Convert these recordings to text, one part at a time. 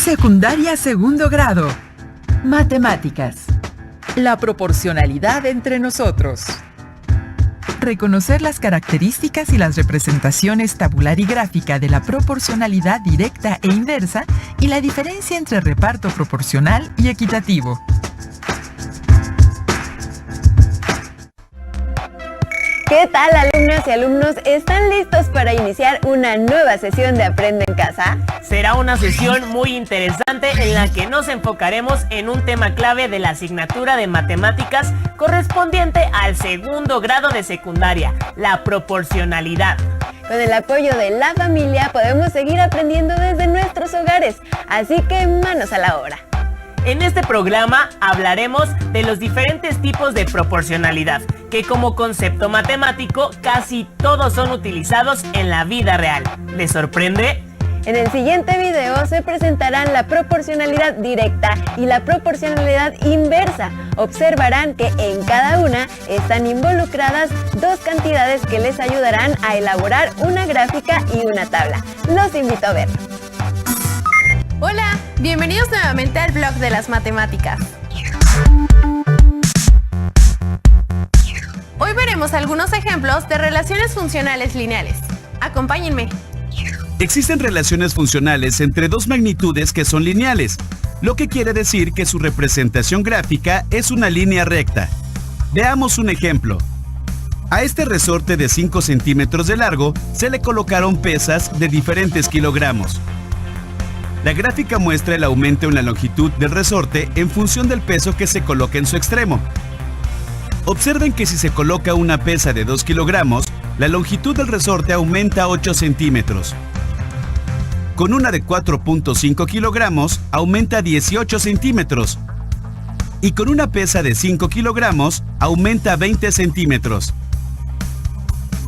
Secundaria segundo grado. Matemáticas. La proporcionalidad entre nosotros. Reconocer las características y las representaciones tabular y gráfica de la proporcionalidad directa e inversa y la diferencia entre reparto proporcional y equitativo. ¿Qué tal, alumnas y alumnos? ¿Están listos para iniciar una nueva sesión de Aprende en Casa? Será una sesión muy interesante en la que nos enfocaremos en un tema clave de la asignatura de matemáticas correspondiente al segundo grado de secundaria, la proporcionalidad. Con el apoyo de la familia podemos seguir aprendiendo desde nuestros hogares, así que manos a la obra. En este programa hablaremos de los diferentes tipos de proporcionalidad, que como concepto matemático casi todos son utilizados en la vida real. ¿Les sorprende? En el siguiente video se presentarán la proporcionalidad directa y la proporcionalidad inversa. Observarán que en cada una están involucradas dos cantidades que les ayudarán a elaborar una gráfica y una tabla. Los invito a verlo. Hola, bienvenidos nuevamente al blog de las matemáticas. Hoy veremos algunos ejemplos de relaciones funcionales lineales. Acompáñenme. Existen relaciones funcionales entre dos magnitudes que son lineales, lo que quiere decir que su representación gráfica es una línea recta. Veamos un ejemplo. A este resorte de 5 centímetros de largo se le colocaron pesas de diferentes kilogramos. La gráfica muestra el aumento en la longitud del resorte en función del peso que se coloca en su extremo. Observen que si se coloca una pesa de 2 kilogramos, la longitud del resorte aumenta 8 centímetros. Con una de 4.5 kilogramos, aumenta 18 centímetros. Y con una pesa de 5 kilogramos, aumenta 20 centímetros.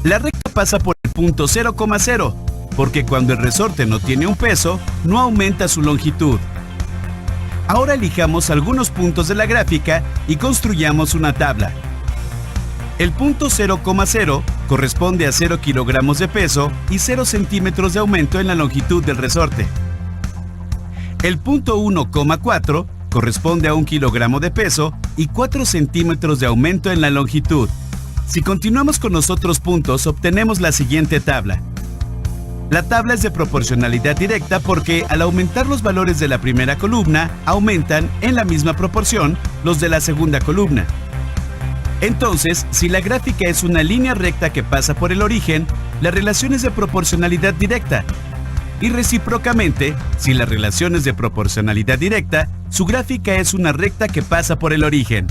La recta pasa por el punto 0,0. Porque cuando el resorte no tiene un peso, no aumenta su longitud. Ahora elijamos algunos puntos de la gráfica y construyamos una tabla. El punto 0,0 corresponde a 0 kilogramos de peso y 0 centímetros de aumento en la longitud del resorte. El punto 1,4 corresponde a 1 kilogramo de peso y 4 centímetros de aumento en la longitud. Si continuamos con los otros puntos, obtenemos la siguiente tabla. La tabla es de proporcionalidad directa porque al aumentar los valores de la primera columna, aumentan en la misma proporción los de la segunda columna. Entonces, si la gráfica es una línea recta que pasa por el origen, la relación es de proporcionalidad directa. Y recíprocamente, si la relación es de proporcionalidad directa, su gráfica es una recta que pasa por el origen.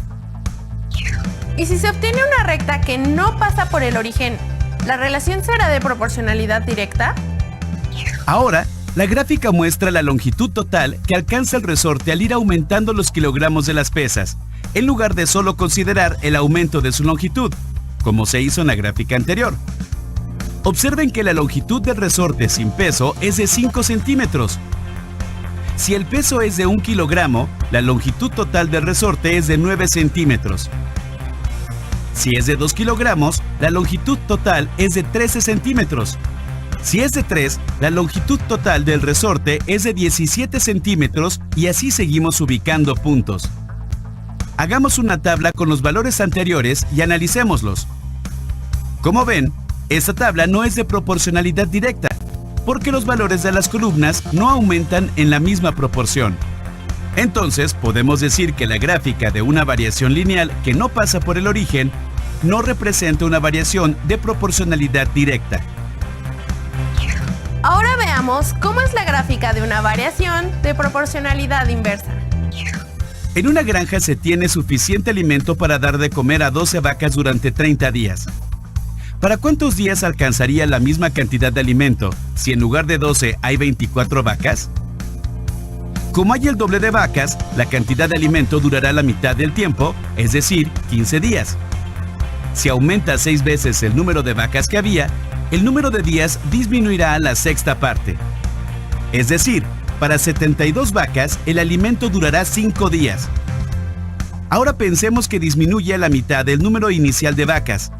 ¿Y si se obtiene una recta que no pasa por el origen, la relación será de proporcionalidad directa? Ahora, la gráfica muestra la longitud total que alcanza el resorte al ir aumentando los kilogramos de las pesas, en lugar de solo considerar el aumento de su longitud, como se hizo en la gráfica anterior. Observen que la longitud del resorte sin peso es de 5 centímetros. Si el peso es de 1 kilogramo, la longitud total del resorte es de 9 centímetros. Si es de 2 kilogramos, la longitud total es de 13 centímetros. Si es de 3, la longitud total del resorte es de 17 centímetros y así seguimos ubicando puntos. Hagamos una tabla con los valores anteriores y analicémoslos. Como ven, esta tabla no es de proporcionalidad directa, porque los valores de las columnas no aumentan en la misma proporción. Entonces, podemos decir que la gráfica de una variación lineal que no pasa por el origen no representa una variación de proporcionalidad directa. Ahora veamos cómo es la gráfica de una variación de proporcionalidad inversa. En una granja se tiene suficiente alimento para dar de comer a 12 vacas durante 30 días. ¿Para cuántos días alcanzaría la misma cantidad de alimento si en lugar de 12 hay 24 vacas? Como hay el doble de vacas, la cantidad de alimento durará la mitad del tiempo, es decir, 15 días. Si aumenta 6 veces el número de vacas que había, el número de días disminuirá a la sexta parte. Es decir, para 72 vacas, el alimento durará 5 días. Ahora pensemos que disminuye a la mitad el número inicial de vacas.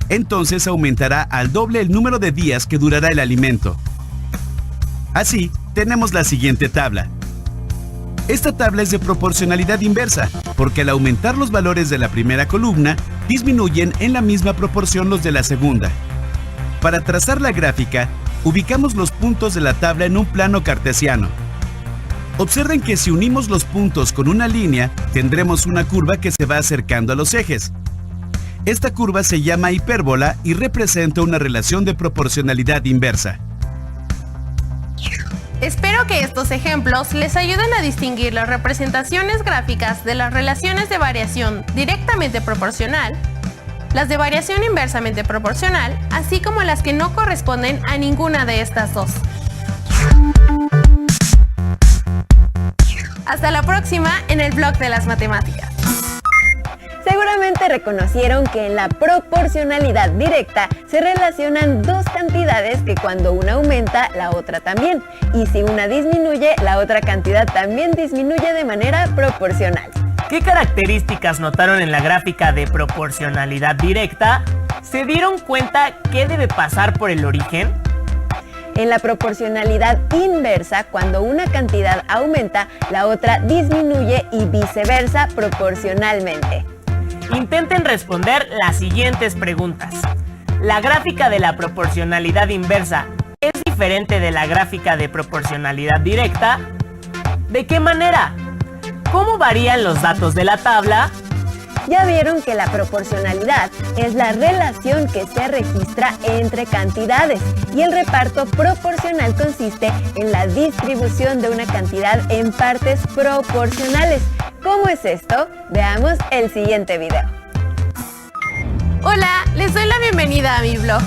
Entonces aumentará al doble el número de días que durará el alimento. Así, tenemos la siguiente tabla. Esta tabla es de proporcionalidad inversa, porque al aumentar los valores de la primera columna, disminuyen en la misma proporción los de la segunda. Para trazar la gráfica, ubicamos los puntos de la tabla en un plano cartesiano. Observen que si unimos los puntos con una línea, tendremos una curva que se va acercando a los ejes. Esta curva se llama hipérbola y representa una relación de proporcionalidad inversa. Espero que estos ejemplos les ayuden a distinguir las representaciones gráficas de las relaciones de variación directamente proporcional, las de variación inversamente proporcional, así como las que no corresponden a ninguna de estas dos. Hasta la próxima en el blog de las matemáticas. Seguramente reconocieron que en la proporcionalidad directa se relacionan dos cantidades que cuando una aumenta, la otra también. Y si una disminuye, la otra cantidad también disminuye de manera proporcional. ¿Qué características notaron en la gráfica de proporcionalidad directa? ¿Se dieron cuenta qué debe pasar por el origen? En la proporcionalidad inversa, cuando una cantidad aumenta, la otra disminuye y viceversa proporcionalmente. Intenten responder las siguientes preguntas. ¿La gráfica de la proporcionalidad inversa es diferente de la gráfica de proporcionalidad directa? ¿De qué manera? ¿Cómo varían los datos de la tabla? Ya vieron que la proporcionalidad es la relación que se registra entre cantidades y el reparto proporcional consiste en la distribución de una cantidad en partes proporcionales. ¿Cómo es esto? Veamos el siguiente video. Hola, les doy la bienvenida a mi blog.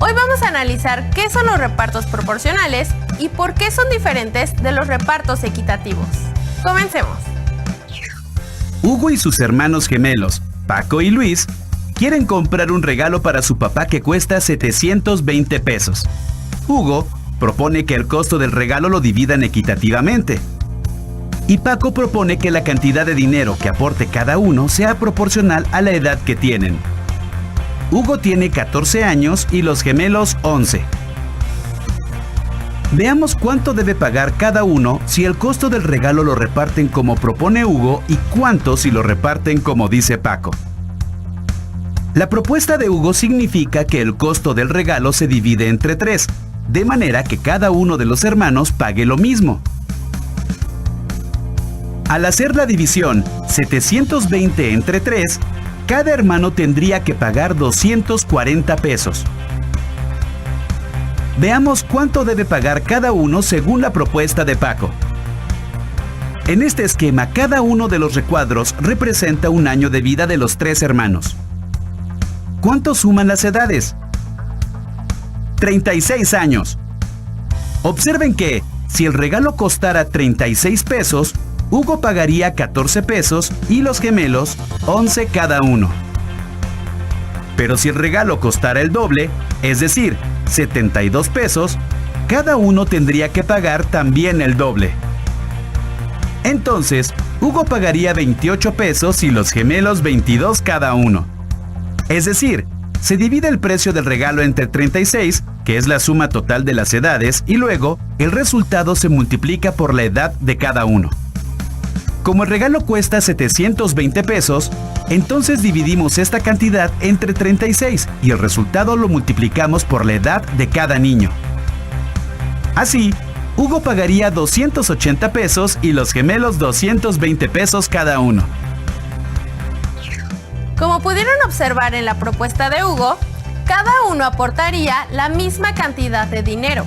Hoy vamos a analizar qué son los repartos proporcionales y por qué son diferentes de los repartos equitativos. Comencemos. Hugo y sus hermanos gemelos, Paco y Luis, quieren comprar un regalo para su papá que cuesta 720 pesos. Hugo propone que el costo del regalo lo dividan equitativamente. Y Paco propone que la cantidad de dinero que aporte cada uno sea proporcional a la edad que tienen. Hugo tiene 14 años y los gemelos 11. Veamos cuánto debe pagar cada uno si el costo del regalo lo reparten como propone Hugo y cuánto si lo reparten como dice Paco. La propuesta de Hugo significa que el costo del regalo se divide entre 3, de manera que cada uno de los hermanos pague lo mismo. Al hacer la división 720 entre 3, cada hermano tendría que pagar 240 pesos. Veamos cuánto debe pagar cada uno según la propuesta de Paco. En este esquema, cada uno de los recuadros representa un año de vida de los 3 hermanos. ¿Cuánto suman las edades? 36 años. Observen que, si el regalo costara 36 pesos, Hugo pagaría 14 pesos y los gemelos 11 cada uno. Pero si el regalo costara el doble, es decir, 72 pesos, cada uno tendría que pagar también el doble. Entonces, Hugo pagaría 28 pesos y los gemelos 22 cada uno. Es decir, se divide el precio del regalo entre 36, que es la suma total de las edades, y luego el resultado se multiplica por la edad de cada uno. Como el regalo cuesta 720 pesos, entonces dividimos esta cantidad entre 36 y el resultado lo multiplicamos por la edad de cada niño. Así, Hugo pagaría 280 pesos y los gemelos 220 pesos cada uno. Como pudieron observar en la propuesta de Hugo, cada uno aportaría la misma cantidad de dinero.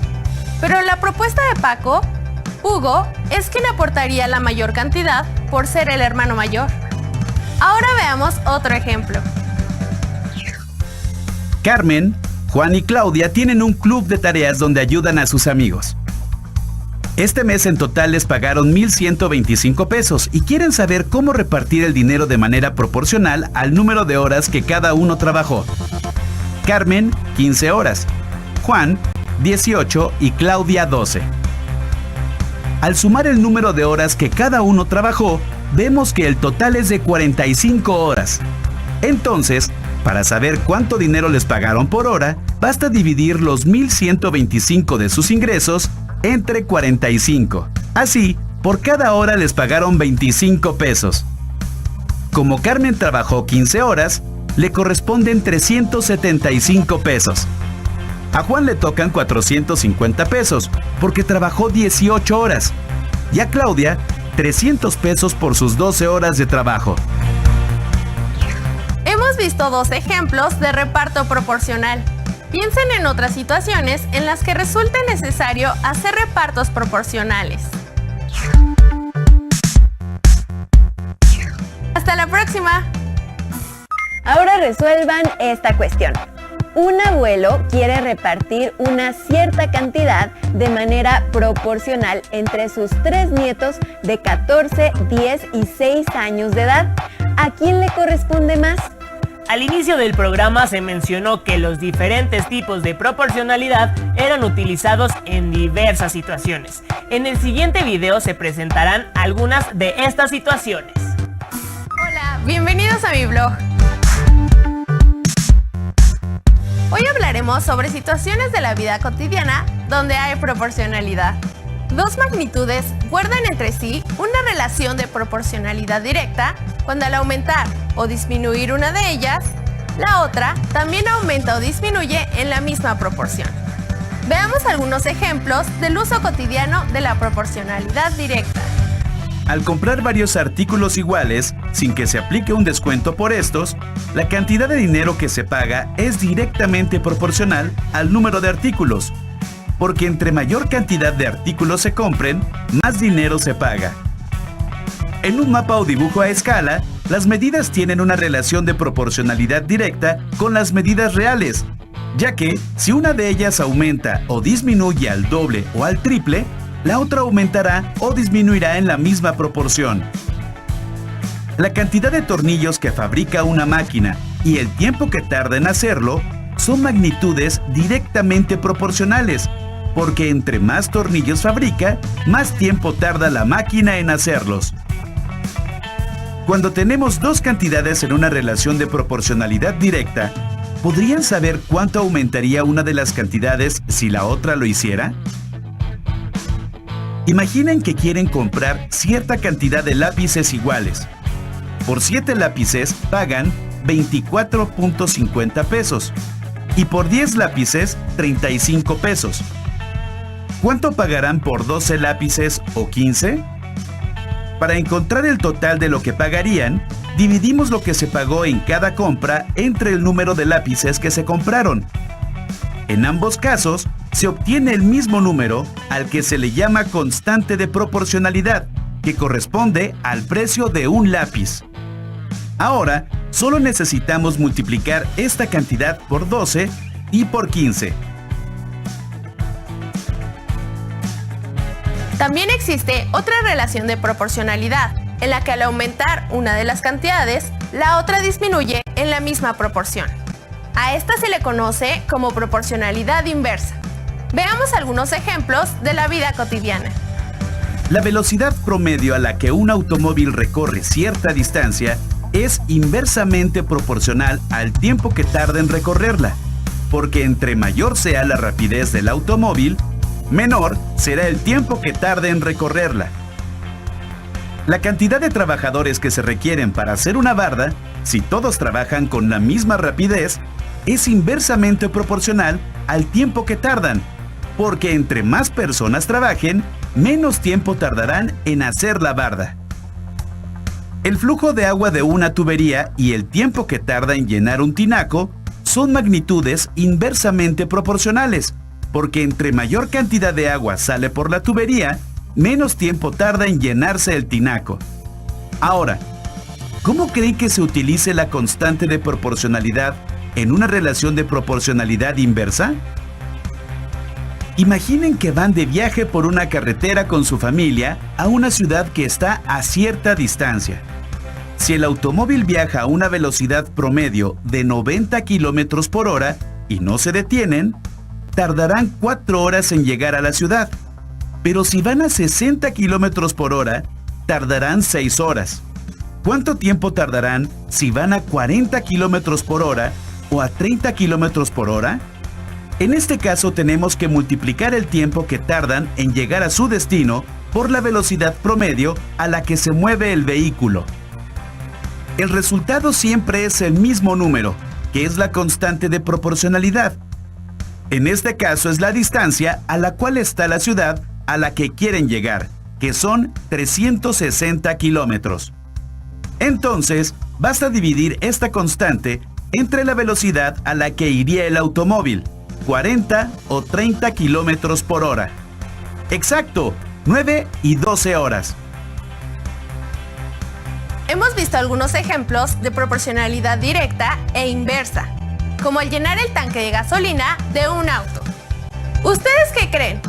Pero en la propuesta de Paco, Hugo es quien aportaría la mayor cantidad por ser el hermano mayor. Ahora veamos otro ejemplo. Carmen, Juan y Claudia tienen un club de tareas donde ayudan a sus amigos. Este mes en total les pagaron 1,125 pesos y quieren saber cómo repartir el dinero de manera proporcional al número de horas que cada uno trabajó. Carmen, 15 horas, Juan, 18 y Claudia, 12. Al sumar el número de horas que cada uno trabajó, vemos que el total es de 45 horas. Entonces, Para saber cuánto dinero les pagaron por hora, basta dividir los 1,125 de sus ingresos entre 45. Así, por cada hora les pagaron 25 pesos. Como Carmen trabajó 15 horas, le corresponden 375 pesos. A Juan le tocan 450 pesos, porque trabajó 18 horas. Y a Claudia, 300 pesos por sus 12 horas de trabajo. Hemos visto dos ejemplos de reparto proporcional. Piensen en otras situaciones en las que resulte necesario hacer repartos proporcionales. ¡Hasta la próxima! Ahora resuelvan esta cuestión. Un abuelo quiere repartir una cierta cantidad de manera proporcional entre sus 3 nietos de 14, 10 y 6 años de edad. ¿A quién le corresponde más? Al inicio del programa se mencionó que los diferentes tipos de proporcionalidad eran utilizados en diversas situaciones. En el siguiente video se presentarán algunas de estas situaciones. Hola, bienvenidos a mi blog. Hoy hablaremos sobre situaciones de la vida cotidiana donde hay proporcionalidad. Dos magnitudes guardan entre sí una relación de proporcionalidad directa cuando al aumentar o disminuir una de ellas, la otra también aumenta o disminuye en la misma proporción. Veamos algunos ejemplos del uso cotidiano de la proporcionalidad directa. Al comprar varios artículos iguales, sin que se aplique un descuento por estos, la cantidad de dinero que se paga es directamente proporcional al número de artículos, porque entre mayor cantidad de artículos se compren, más dinero se paga. En un mapa o dibujo a escala, las medidas tienen una relación de proporcionalidad directa con las medidas reales, ya que si una de ellas aumenta o disminuye al doble o al triple, la otra aumentará o disminuirá en la misma proporción. La cantidad de tornillos que fabrica una máquina y el tiempo que tarda en hacerlo son magnitudes directamente proporcionales, porque entre más tornillos fabrica, más tiempo tarda la máquina en hacerlos. Cuando tenemos dos cantidades en una relación de proporcionalidad directa, ¿podrían saber cuánto aumentaría una de las cantidades si la otra lo hiciera? Imaginen que quieren comprar cierta cantidad de lápices iguales. Por 7 lápices pagan 24.50 pesos y por 10 lápices 35 pesos. ¿Cuánto pagarán por 12 lápices o 15? Para encontrar el total de lo que pagarían, dividimos lo que se pagó en cada compra entre el número de lápices que se compraron. En ambos casos, se obtiene el mismo número al que se le llama constante de proporcionalidad, que corresponde al precio de un lápiz. Ahora, solo necesitamos multiplicar esta cantidad por 12 y por 15. También existe otra relación de proporcionalidad, en la que al aumentar una de las cantidades, la otra disminuye en la misma proporción. A esta se le conoce como proporcionalidad inversa. Veamos algunos ejemplos de la vida cotidiana. La velocidad promedio a la que un automóvil recorre cierta distancia es inversamente proporcional al tiempo que tarda en recorrerla, porque entre mayor sea la rapidez del automóvil, menor será el tiempo que tarde en recorrerla. La cantidad de trabajadores que se requieren para hacer una barda, si todos trabajan con la misma rapidez, es inversamente proporcional al tiempo que tardan, porque entre más personas trabajen, menos tiempo tardarán en hacer la barda. El flujo de agua de una tubería y el tiempo que tarda en llenar un tinaco son magnitudes inversamente proporcionales, porque entre mayor cantidad de agua sale por la tubería, menos tiempo tarda en llenarse el tinaco. Ahora, ¿cómo creen que se utilice la constante de proporcionalidad en una relación de proporcionalidad inversa? Imaginen que van de viaje por una carretera con su familia a una ciudad que está a cierta distancia. Si el automóvil viaja a una velocidad promedio de 90 kilómetros por hora y no se detienen, tardarán 4 horas en llegar a la ciudad. Pero si van a 60 kilómetros por hora, tardarán 6 horas. ¿Cuánto tiempo tardarán si van a 40 kilómetros por hora o a 30 kilómetros por hora? En este caso tenemos que multiplicar el tiempo que tardan en llegar a su destino por la velocidad promedio a la que se mueve el vehículo. El resultado siempre es el mismo número, que es la constante de proporcionalidad. En este caso es la distancia a la cual está la ciudad a la que quieren llegar, que son 360 kilómetros. Entonces, basta dividir esta constante entre la velocidad a la que iría el automóvil, 40 o 30 kilómetros por hora. Exacto, 9 y 12 horas. Hemos visto algunos ejemplos de proporcionalidad directa e inversa, como el llenar el tanque de gasolina de un auto. ¿Ustedes qué creen?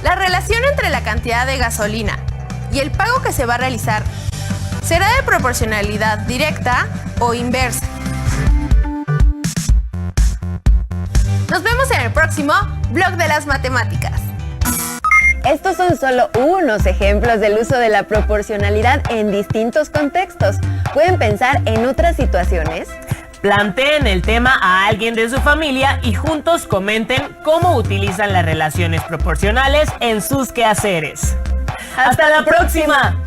¿La relación entre la cantidad de gasolina y el pago que se va a realizar será de proporcionalidad directa o inversa? Nos vemos en el próximo Blog de las Matemáticas. Estos son solo unos ejemplos del uso de la proporcionalidad en distintos contextos. ¿Pueden pensar en otras situaciones? Planteen el tema a alguien de su familia y juntos comenten cómo utilizan las relaciones proporcionales en sus quehaceres. ¡Hasta la próxima!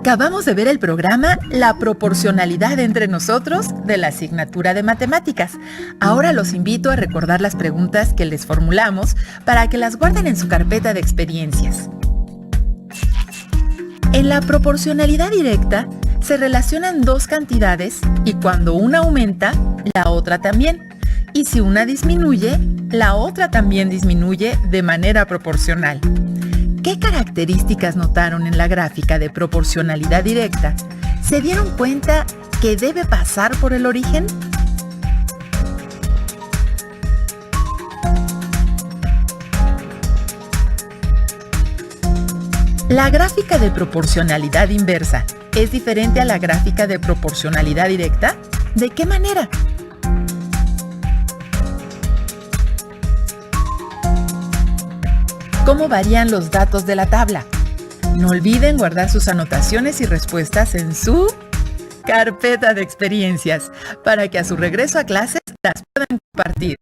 Acabamos de ver el programa La proporcionalidad entre nosotros de la asignatura de matemáticas. Ahora los invito a recordar las preguntas que les formulamos para que las guarden en su carpeta de experiencias. En la proporcionalidad directa se relacionan dos cantidades y cuando una aumenta, la otra también. Y si una disminuye, la otra también disminuye de manera proporcional. ¿Qué características notaron en la gráfica de proporcionalidad directa? ¿Se dieron cuenta que debe pasar por el origen? La gráfica de proporcionalidad inversa es diferente a la gráfica de proporcionalidad directa. ¿De qué manera? ¿Cómo varían los datos de la tabla? No olviden guardar sus anotaciones y respuestas en su carpeta de experiencias para que a su regreso a clases las puedan compartir.